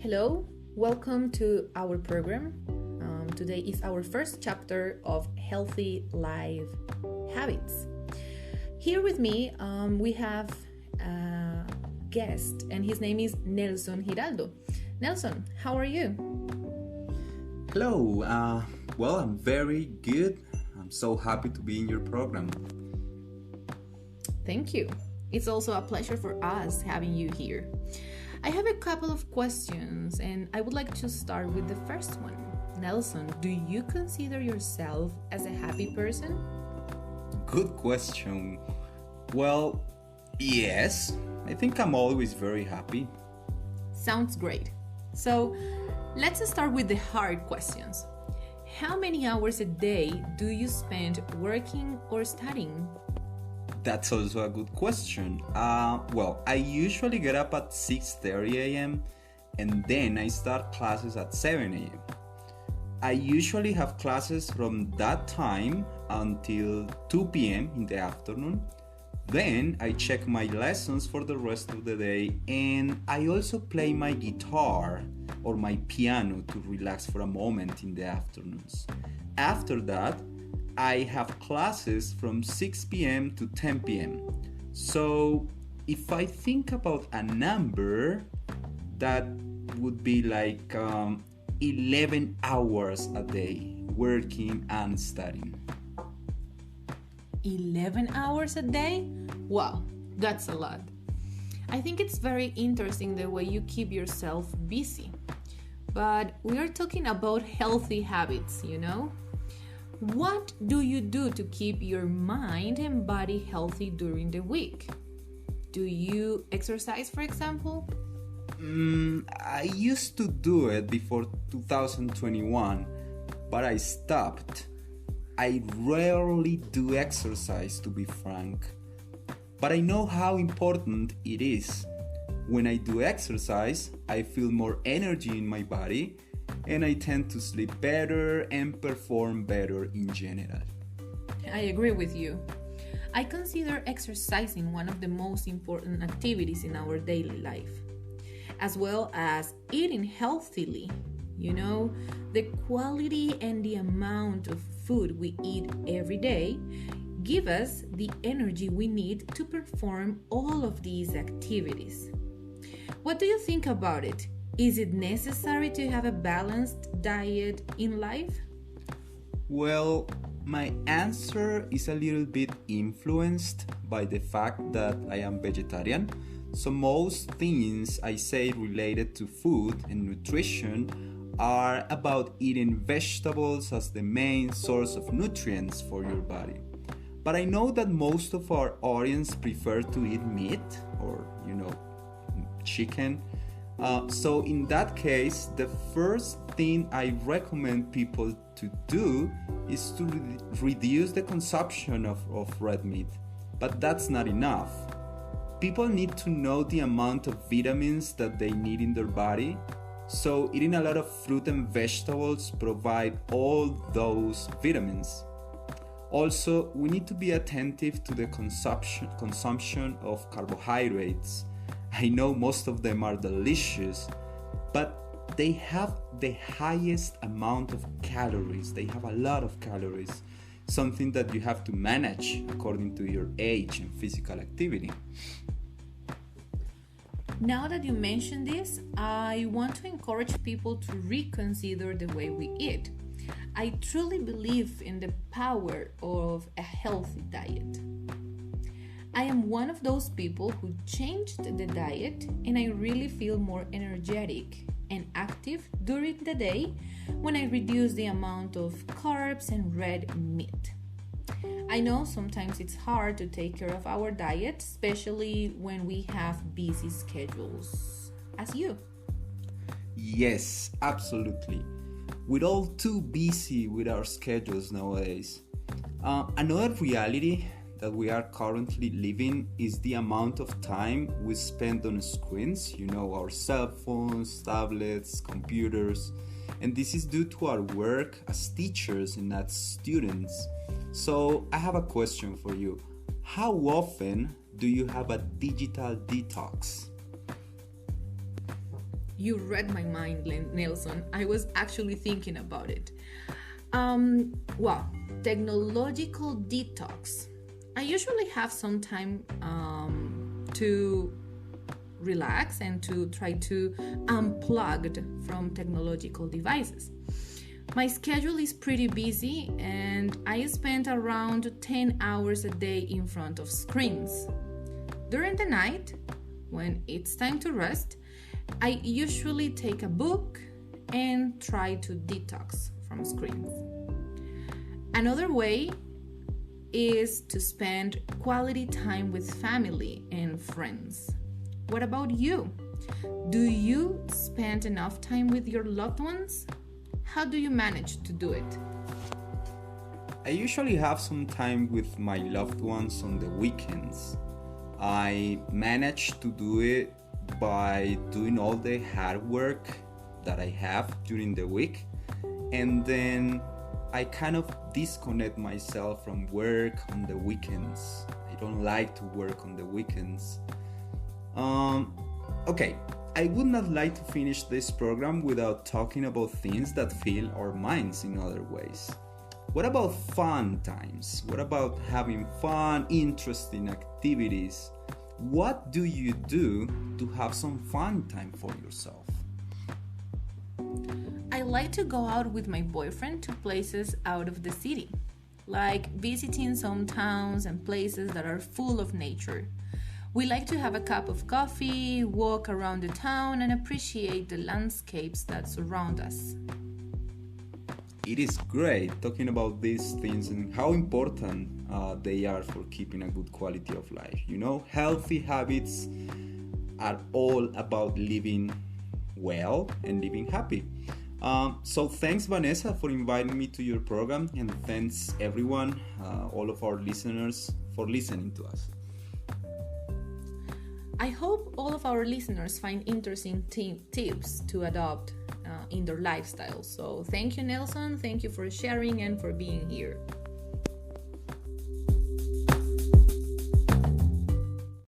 Hello, welcome to our program. Today is our first chapter of Healthy Life Habits. Here with me, we have a guest, and his name is Nelson Giraldo. Nelson, how are you? Hello, I'm very good. I'm so happy to be in your program. Thank you. It's also a pleasure for us having you here. I have a couple of questions, and I would like to start with the first one. Nelson, do you consider yourself as a happy person? Good question. Well, yes, I think I'm always very happy. Sounds great. So, let's start with the hard questions. How many hours a day do you spend working or studying? That's also a good question. I usually get up at 6:30 a.m. and then I start classes at 7 a.m. I usually have classes from that time until 2 p.m. in the afternoon. Then I check my lessons for the rest of the day, and I also play my guitar or my piano to relax for a moment in the afternoons. After that, I have classes from 6 p.m. to 10 p.m. So if I think about a number, that would be like 11 hours a day working and studying. 11 hours a day? Wow, that's a lot. I think it's very interesting the way you keep yourself busy. But we are talking about healthy habits, you know? What do you do to keep your mind and body healthy during the week? Do you exercise, for example? I used to do it before 2021, but I stopped. I rarely do exercise, to be frank, but I know how important it is. When I do exercise, I feel more energy in my body, and I tend to sleep better and perform better in general. I agree with you. I consider exercising one of the most important activities in our daily life, as well as eating healthily. You know, the quality and the amount of food we eat every day give us the energy we need to perform all of these activities. What do you think about it? Is it necessary to have a balanced diet in life? Well, my answer is a little bit influenced by the fact that I am vegetarian. So most things I say related to food and nutrition are about eating vegetables as the main source of nutrients for your body. But I know that most of our audience prefer to eat meat or, chicken. So in that case, the first thing I recommend people to do is to reduce the consumption of red meat. But that's not enough. People need to know the amount of vitamins that they need in their body. So eating a lot of fruit and vegetables provide all those vitamins. Also, we need to be attentive to the consumption of carbohydrates. I know most of them are delicious, but they have the highest amount of calories. They have a lot of calories, something that you have to manage according to your age and physical activity. Now that you mention this, I want to encourage people to reconsider the way we eat. I truly believe in the power of a healthy diet. I am one of those people who changed the diet, and I really feel more energetic and active during the day when I reduce the amount of carbs and red meat. I know sometimes it's hard to take care of our diet, especially when we have busy schedules, as you. Yes, absolutely. We're all too busy with our schedules nowadays. Another reality that we are currently living is the amount of time we spend on screens, our cell phones, tablets, computers, and this is due to our work as teachers and as students. So I have a question for you. How often do you have a digital detox? You read my mind, Nelson. I was actually thinking about it. Well, technological detox. I usually have some time to relax and to try to unplug from technological devices. My schedule is pretty busy and I spend around 10 hours a day in front of screens. During the night, when it's time to rest, I usually take a book and try to detox from screens. Another way is to spend quality time with family and friends. What about you? Do you spend enough time with your loved ones? How do you manage to do it? I usually have some time with my loved ones on the weekends. I manage to do it by doing all the hard work that I have during the week, and then I kind of disconnect myself from work on the weekends. I don't like to work on the weekends. Okay, I would not like to finish this program without talking about things that fill our minds in other ways. What about fun times? What about having fun, interesting activities? What do you do to have some fun time for yourself? I like to go out with my boyfriend to places out of the city, like visiting some towns and places that are full of nature. We like to have a cup of coffee, walk around the town, and appreciate the landscapes that surround us. It is great talking about these things and how important they are for keeping a good quality of life. You know, healthy habits are all about living well and living happy. So thanks, Vanessa, for inviting me to your program, and thanks everyone, all of our listeners, for listening to us. I hope all of our listeners find interesting tips to adopt in their lifestyle. So thank you, Nelson. Thank you for sharing and for being here.